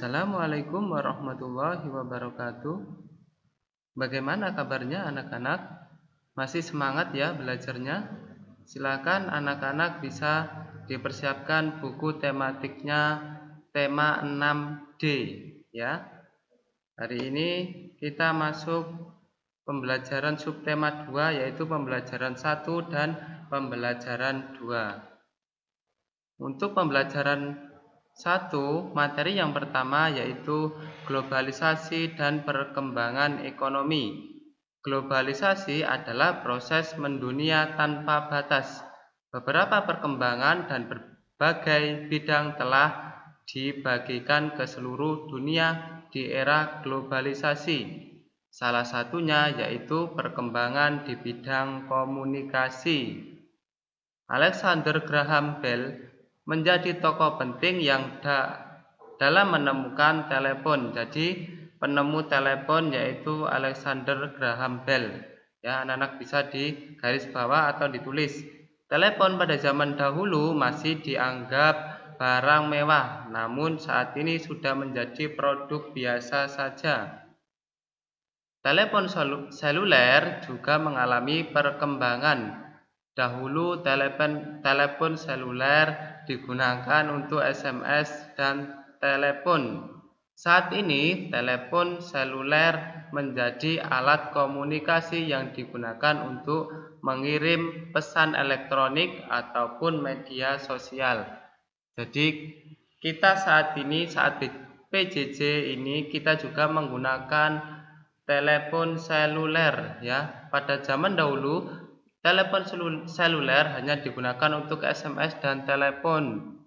Assalamualaikum warahmatullahi wabarakatuh. Bagaimana kabarnya anak-anak? Masih semangat ya belajarnya? Silakan anak-anak bisa dipersiapkan buku tematiknya tema 6D ya. Hari ini kita masuk pembelajaran subtema 2 yaitu pembelajaran 1 dan pembelajaran 2. Untuk pembelajaran 1, materi yang pertama yaitu globalisasi dan perkembangan ekonomi. Globalisasi adalah proses mendunia tanpa batas. Beberapa perkembangan dan berbagai bidang telah dibagikan ke seluruh dunia di era globalisasi. Salah satunya yaitu perkembangan di bidang komunikasi. Alexander Graham Bell menjadi tokoh penting yang dalam menemukan telepon. Jadi penemu telepon yaitu Alexander Graham Bell. Ya, anak-anak bisa di garis bawah atau ditulis. Telepon pada zaman dahulu masih dianggap barang mewah, namun saat ini sudah menjadi produk biasa saja. Telepon seluler juga mengalami perkembangan. Dahulu telepon seluler digunakan untuk SMS dan telepon. Saat ini telepon seluler menjadi alat komunikasi yang digunakan untuk mengirim pesan elektronik ataupun media sosial. Jadi kita saat PJJ ini kita juga menggunakan telepon seluler ya. Pada zaman dahulu telepon seluler hanya digunakan untuk SMS dan telepon.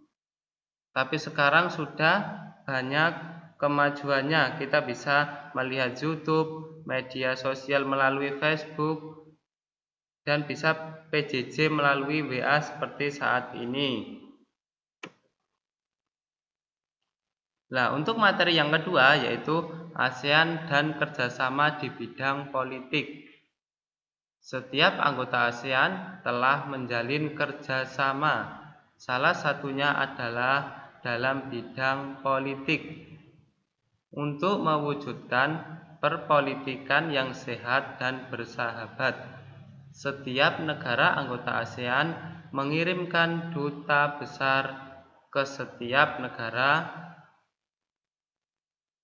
Tapi sekarang sudah banyak kemajuannya. Kita bisa melihat YouTube, media sosial melalui Facebook, dan bisa PJJ melalui WA seperti saat ini. Nah, untuk materi yang kedua yaitu ASEAN dan kerjasama di bidang politik. Setiap anggota ASEAN telah menjalin kerjasama, salah satunya adalah dalam bidang politik. Untuk mewujudkan perpolitikan yang sehat dan bersahabat, setiap negara anggota ASEAN mengirimkan duta besar ke setiap negara.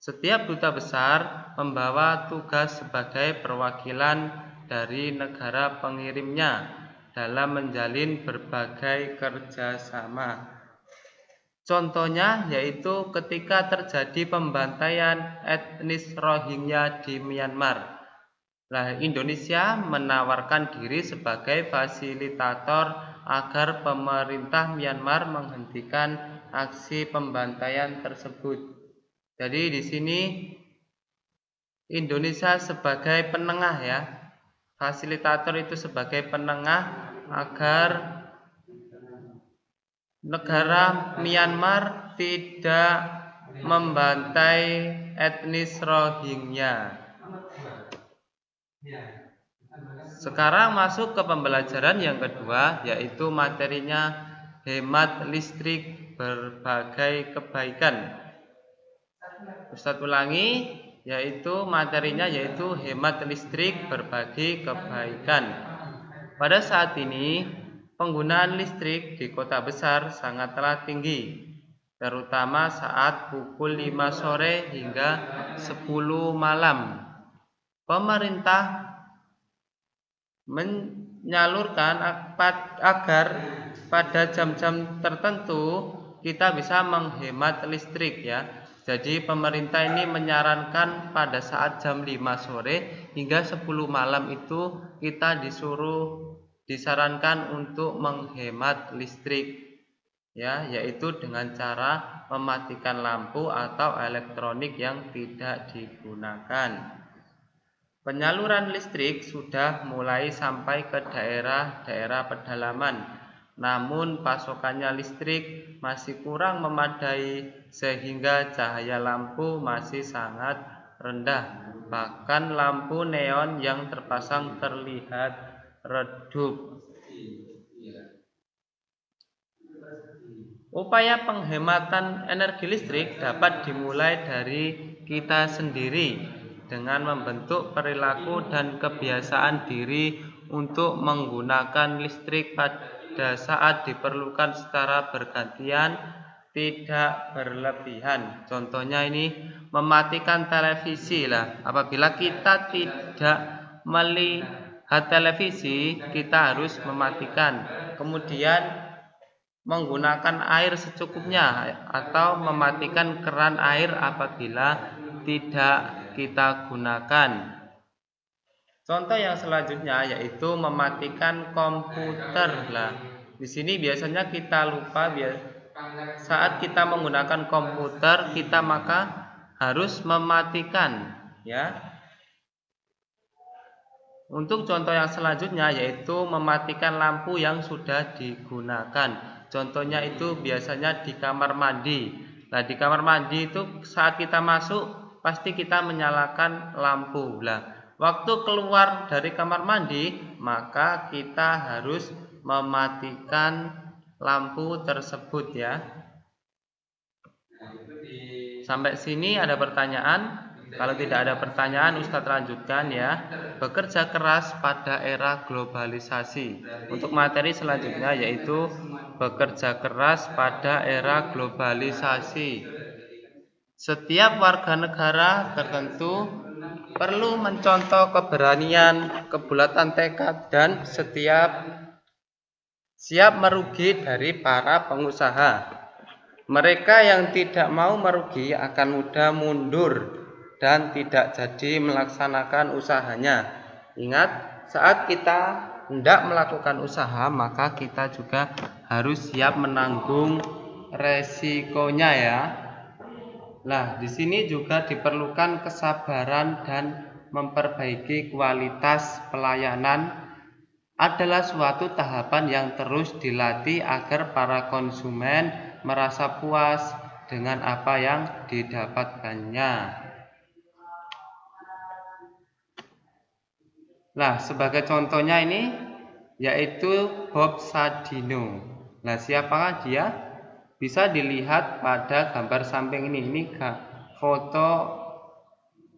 Setiap duta besar membawa tugas sebagai perwakilan dari negara pengirimnya dalam menjalin berbagai kerjasama. Contohnya yaitu ketika terjadi pembantaian etnis Rohingya di Myanmar. Nah, Indonesia menawarkan diri sebagai fasilitator agar pemerintah Myanmar menghentikan aksi pembantaian tersebut. Jadi di sini Indonesia sebagai penengah ya. Fasilitator itu sebagai penengah agar negara Myanmar tidak membantai etnis Rohingya. Sekarang masuk ke pembelajaran yang kedua yaitu materinya hemat listrik berbagai kebaikan. Ustadz ulangi, yaitu materinya yaitu hemat listrik berbagi kebaikan. Pada saat ini penggunaan listrik di kota besar sangatlah tinggi, terutama saat pukul 5 sore hingga 10 malam. Pemerintah menyalurkan agar pada jam-jam tertentu kita bisa menghemat listrik ya. Jadi pemerintah ini menyarankan pada saat jam 5 sore hingga 10 malam itu kita disarankan untuk menghemat listrik ya, yaitu dengan cara mematikan lampu atau elektronik yang tidak digunakan. Penyaluran listrik sudah mulai sampai ke daerah-daerah pedalaman. Namun pasokannya listrik masih kurang memadai sehingga cahaya lampu masih sangat rendah. Bahkan lampu neon yang terpasang terlihat redup. Upaya penghematan energi listrik dapat dimulai dari kita sendiri dengan membentuk perilaku dan kebiasaan diri untuk menggunakan listrik pada saat diperlukan secara bergantian, tidak berlebihan. Contohnya ini mematikan televisi lah. Apabila kita tidak melihat televisi, kita harus mematikan. Kemudian menggunakan air secukupnya atau mematikan keran air apabila tidak kita gunakan. Contoh yang selanjutnya yaitu mematikan komputer lah. Di sini biasanya kita lupa saat kita menggunakan komputer kita maka harus mematikan ya. Untuk contoh yang selanjutnya yaitu mematikan lampu yang sudah digunakan. Contohnya itu biasanya di kamar mandi. Nah, di kamar mandi itu saat kita masuk pasti kita menyalakan lampu. Nah, waktu keluar dari kamar mandi maka kita harus mematikan lampu tersebut ya. Sampai sini ada pertanyaan? Kalau tidak ada pertanyaan, Ustadz lanjutkan ya. Bekerja keras pada era globalisasi. Untuk materi selanjutnya yaitu bekerja keras pada era globalisasi. Setiap warga negara tertentu perlu mencontoh keberanian, kebulatan tekad, dan siap merugi dari para pengusaha. Mereka yang tidak mau merugi akan mudah mundur dan tidak jadi melaksanakan usahanya. Ingat, saat kita hendak melakukan usaha maka kita juga harus siap menanggung resikonya ya. Nah, di sini juga diperlukan kesabaran dan memperbaiki kualitas pelayanan adalah suatu tahapan yang terus dilatih agar para konsumen merasa puas dengan apa yang didapatkannya. Nah, sebagai contohnya ini yaitu Bob Sadino. Nah, siapakah dia? Bisa dilihat pada gambar samping ini. Ini foto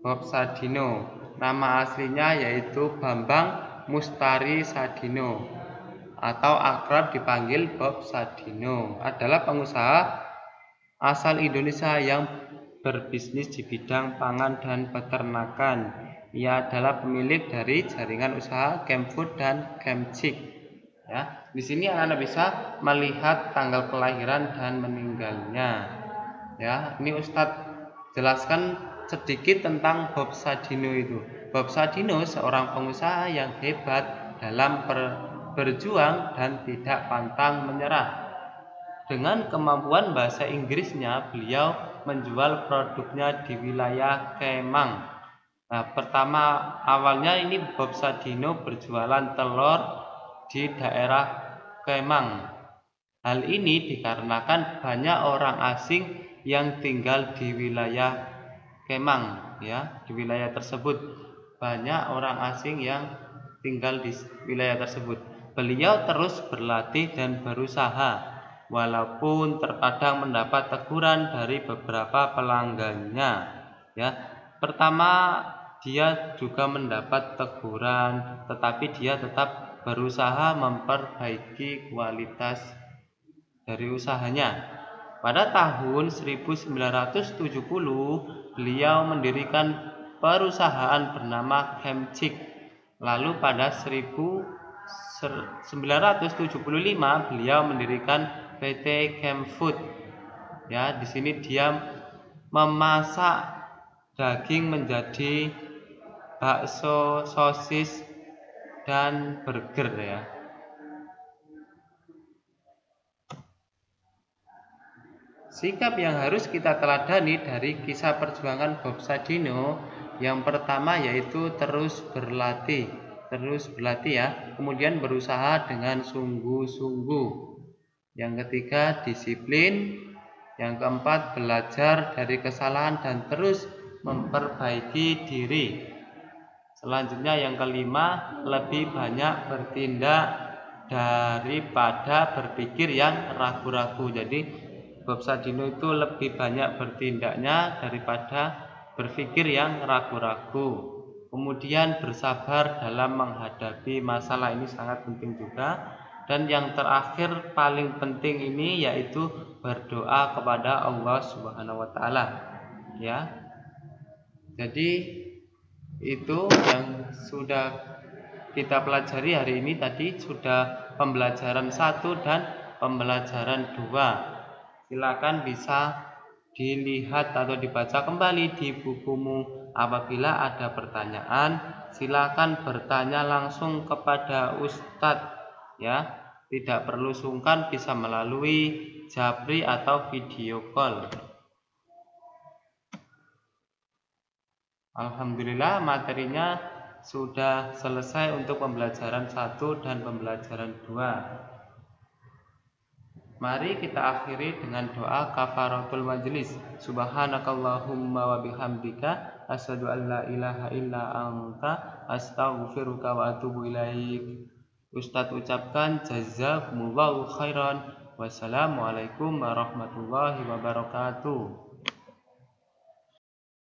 Bob Sadino. Nama aslinya yaitu Bambang Mustari Sadino atau akrab dipanggil Bob Sadino. Adalah pengusaha asal Indonesia yang berbisnis di bidang pangan dan peternakan. Ia adalah pemilik dari jaringan usaha Kemfood dan Kemcik. Ya, di sini Anda bisa melihat tanggal kelahiran dan meninggalnya. Ya, ini Ustadz jelaskan sedikit tentang Bob Sadino itu. Bob Sadino seorang pengusaha yang hebat dalam berjuang dan tidak pantang menyerah. Dengan kemampuan bahasa Inggrisnya, beliau menjual produknya di wilayah Kemang. Nah, pertama awalnya ini Bob Sadino berjualan telur di daerah Kemang. Hal ini dikarenakan banyak orang asing yang tinggal di wilayah Kemang, ya, di wilayah tersebut banyak orang asing yang tinggal di wilayah tersebut. Beliau terus berlatih dan berusaha, walaupun terkadang mendapat teguran dari beberapa pelanggannya. Ya, pertama dia juga mendapat teguran, tetapi dia tetap berusaha memperbaiki kualitas dari usahanya. Pada tahun 1970, beliau mendirikan perusahaan bernama Kemcik. Lalu pada 1975 beliau mendirikan PT Kemfood. Ya, di sini dia memasak daging menjadi bakso, sosis, dan burger ya. Sikap yang harus kita teladani dari kisah perjuangan Bob Sadino, yang pertama yaitu terus berlatih ya, kemudian berusaha dengan sungguh-sungguh. Yang ketiga disiplin, yang keempat belajar dari kesalahan dan terus memperbaiki diri. Selanjutnya yang kelima lebih banyak bertindak daripada berpikir yang ragu-ragu. Jadi Bob Sadino itu lebih banyak bertindaknya daripada berpikir yang ragu-ragu. Kemudian bersabar dalam menghadapi masalah, ini sangat penting juga. Dan yang terakhir paling penting ini yaitu berdoa kepada Allah Subhanahu wa taala, ya. Jadi itu yang sudah kita pelajari hari ini. Tadi sudah pembelajaran 1 dan pembelajaran 2. Silakan bisa dilihat atau dibaca kembali di bukumu. Apabila ada pertanyaan, silakan bertanya langsung kepada Ustadz, ya. Tidak perlu sungkan, bisa melalui japri atau video call. Alhamdulillah materinya sudah selesai untuk pembelajaran 1 dan pembelajaran 2. Mari kita akhiri dengan doa kafaratul majlis. Subhanakallahumma wa bihamdika asyhadu an la ilaha illa anta astaghfiruka wa atubu ilaik. Ustadz ucapkan jazakumullahu khairan. Wassalamualaikum warahmatullahi wabarakatuh.